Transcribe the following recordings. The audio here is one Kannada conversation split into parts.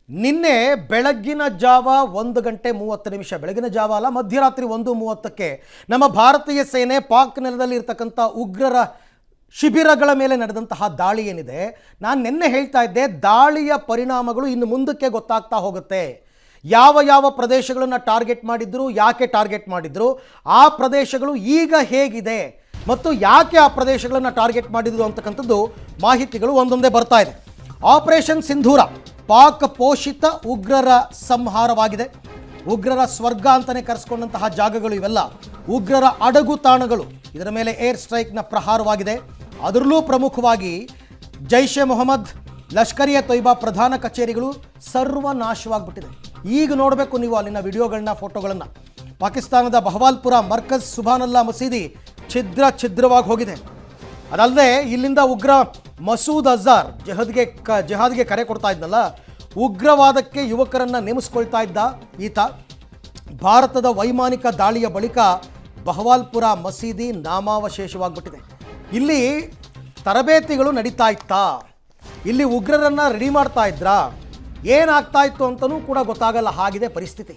ನಿನ್ನೆ ಬೆಳಗ್ಗಿನ ಜಾವ 1:30 ಬೆಳಗಿನ ಜಾವ ಅಲ್ಲ, ಮಧ್ಯರಾತ್ರಿ 1:30ಕ್ಕೆ ನಮ್ಮ ಭಾರತೀಯ ಸೇನೆ ಪಾಕ್ ನೆಲದಲ್ಲಿ ಇರತಕ್ಕಂಥ ಉಗ್ರರ ಶಿಬಿರಗಳ ಮೇಲೆ ನಡೆದಂತಹ ದಾಳಿ ಏನಿದೆ, ನಾನು ನಿನ್ನೆ ಹೇಳ್ತಾ ಇದ್ದೆ, ದಾಳಿಯ ಪರಿಣಾಮಗಳು ಇನ್ನು ಮುಂದಕ್ಕೆ ಗೊತ್ತಾಗ್ತಾ ಹೋಗುತ್ತೆ. ಯಾವ ಯಾವ ಪ್ರದೇಶಗಳನ್ನು ಟಾರ್ಗೆಟ್ ಮಾಡಿದ್ರು, ಯಾಕೆ ಟಾರ್ಗೆಟ್ ಮಾಡಿದ್ರು, ಆ ಪ್ರದೇಶಗಳು ಈಗ ಹೇಗಿದೆ ಮತ್ತು ಯಾಕೆ ಆ ಪ್ರದೇಶಗಳನ್ನು ಟಾರ್ಗೆಟ್ ಮಾಡಿದ್ರು ಅಂತಕ್ಕಂಥದ್ದು ಮಾಹಿತಿಗಳು ಒಂದೊಂದೇ ಬರ್ತಾ ಇದೆ. ಆಪರೇಷನ್ ಸಿಂಧೂರ ಪಾಕ್ ಪೋಷಿತ ಉಗ್ರರ ಸಂಹಾರವಾಗಿದೆ. ಉಗ್ರರ ಸ್ವರ್ಗ ಅಂತಲೇ ಕರೆಸ್ಕೊಂಡಂತಹ ಜಾಗಗಳು ಇವೆಲ್ಲ ಉಗ್ರರ ಅಡಗು ತಾಣಗಳು. ಇದರ ಮೇಲೆ ಏರ್ ಸ್ಟ್ರೈಕ್ನ ಪ್ರಹಾರವಾಗಿದೆ. ಅದರಲ್ಲೂ ಪ್ರಮುಖವಾಗಿ ಜೈಷೆ ಮೊಹಮ್ಮದ್, ಲಷ್ಕರ್ ಎ ತೊಯ್ಬಾ ಪ್ರಧಾನ ಕಚೇರಿಗಳು ಸರ್ವನಾಶವಾಗಿಬಿಟ್ಟಿದೆ. ಈಗ ನೋಡಬೇಕು ನೀವು ಅಲ್ಲಿನ ವಿಡಿಯೋಗಳನ್ನ, ಫೋಟೋಗಳನ್ನು. ಪಾಕಿಸ್ತಾನದ ಬಹವಾಲ್ಪುರ ಮರ್ಕಜ್ ಸುಬಾನಲ್ಲಾ ಮಸೀದಿ ಛಿದ್ರವಾಗಿ ಹೋಗಿದೆ. ಅದಲ್ಲದೆ ಇಲ್ಲಿಂದ ಉಗ್ರ ಮಸೂದ್ ಅಜಾರ್ ಜೆಹಾದ್ಗೆ ಕರೆ ಕೊಡ್ತಾ ಇದ್ನಲ್ಲ, ಉಗ್ರವಾದಕ್ಕೆ ಯುವಕರನ್ನು ನೇಮಿಸ್ಕೊಳ್ತಾ ಇದ್ದ ಈತ. ಭಾರತದ ವೈಮಾನಿಕ ದಾಳಿಯ ಬಳಿಕ ಬಹವಾಲ್ಪುರ ಮಸೀದಿ ನಾಮಾವಶೇಷವಾಗಿಬಿಟ್ಟಿದೆ. ಇಲ್ಲಿ ತರಬೇತಿಗಳು ನಡೀತಾ ಇತ್ತಾ, ಇಲ್ಲಿ ಉಗ್ರರನ್ನು ರೆಡಿ ಮಾಡ್ತಾ ಇದ್ರಾ, ಏನಾಗ್ತಾ ಇತ್ತು ಅಂತಲೂ ಕೂಡ ಗೊತ್ತಾಗಲ್ಲ, ಹಾಗಿದೆ ಪರಿಸ್ಥಿತಿ.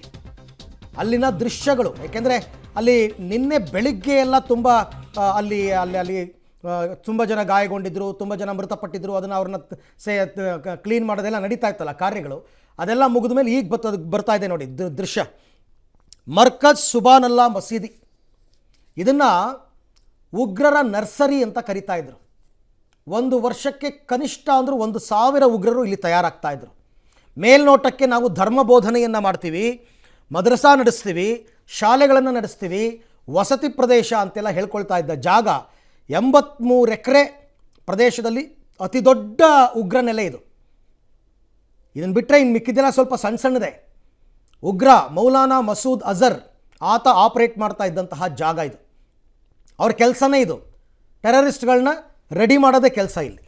ಅಲ್ಲಿನ ದೃಶ್ಯಗಳು, ಏಕೆಂದರೆ ಅಲ್ಲಿ ನಿನ್ನೆ ಬೆಳಿಗ್ಗೆ ಎಲ್ಲ ತುಂಬ ಅಲ್ಲಿ ಅಲ್ಲಿ ಅಲ್ಲಿ ತುಂಬ ಜನ ಗಾಯಗೊಂಡಿದ್ದರು, ತುಂಬ ಜನ ಮೃತಪಟ್ಟಿದ್ದರು. ಅದನ್ನು ಅವ್ರನ್ನ ಕ್ಲೀನ್ ಮಾಡೋದೆಲ್ಲ ನಡೀತಾ ಇತ್ತಲ್ಲ ಕಾರ್ಯಗಳು, ಅದೆಲ್ಲ ಮುಗಿದ ಮೇಲೆ ಈಗ ಬರ್ತಾ ಇದೆ ನೋಡಿ ದೃಶ್ಯ. ಮರ್ಕಜ್ ಸುಬಾನಲ್ಲಾ ಮಸೀದಿ, ಇದನ್ನು ಉಗ್ರರ ನರ್ಸರಿ ಅಂತ ಕರಿತಾ ಇದ್ರು. ಒಂದು ವರ್ಷಕ್ಕೆ ಕನಿಷ್ಠ ಅಂದರೂ 1,000 ಉಗ್ರರು ಇಲ್ಲಿ ತಯಾರಾಗ್ತಾ ಇದ್ರು. ಮೇಲ್ನೋಟಕ್ಕೆ ನಾವು ಧರ್ಮ ಬೋಧನೆಯನ್ನು ಮಾಡ್ತೀವಿ, ಮದ್ರಸಾ ನಡೆಸ್ತೀವಿ, ಶಾಲೆಗಳನ್ನು ನಡೆಸ್ತೀವಿ, ವಸತಿ ಪ್ರದೇಶ ಅಂತೆಲ್ಲ ಹೇಳ್ಕೊಳ್ತಾ ಇದ್ದ ಜಾಗ 83 ಎಕರೆ ಪ್ರದೇಶದಲ್ಲಿ ಅತಿ ದೊಡ್ಡ ಉಗ್ರ ನೆಲೆ ಇದು. ಇದನ್ನು ಬಿಟ್ಟರೆ ಇನ್ನು ಮಿಕ್ಕಿದೆಲ್ಲ ಸ್ವಲ್ಪ ಸಣ್ಣ ಸಣ್ಣದೇ. ಉಗ್ರ ಮೌಲಾನಾ ಮಸೂದ್ ಅಜರ್ ಆತ ಆಪರೇಟ್ ಮಾಡ್ತಾ ಇದ್ದಂತಹ ಜಾಗ ಇದು. ಅವ್ರ ಕೆಲಸನೇ ಇದು, ಟೆರರಿಸ್ಟ್ಗಳನ್ನ ರೆಡಿ ಮಾಡೋದೇ ಕೆಲಸ ಇಲ್ಲಿ.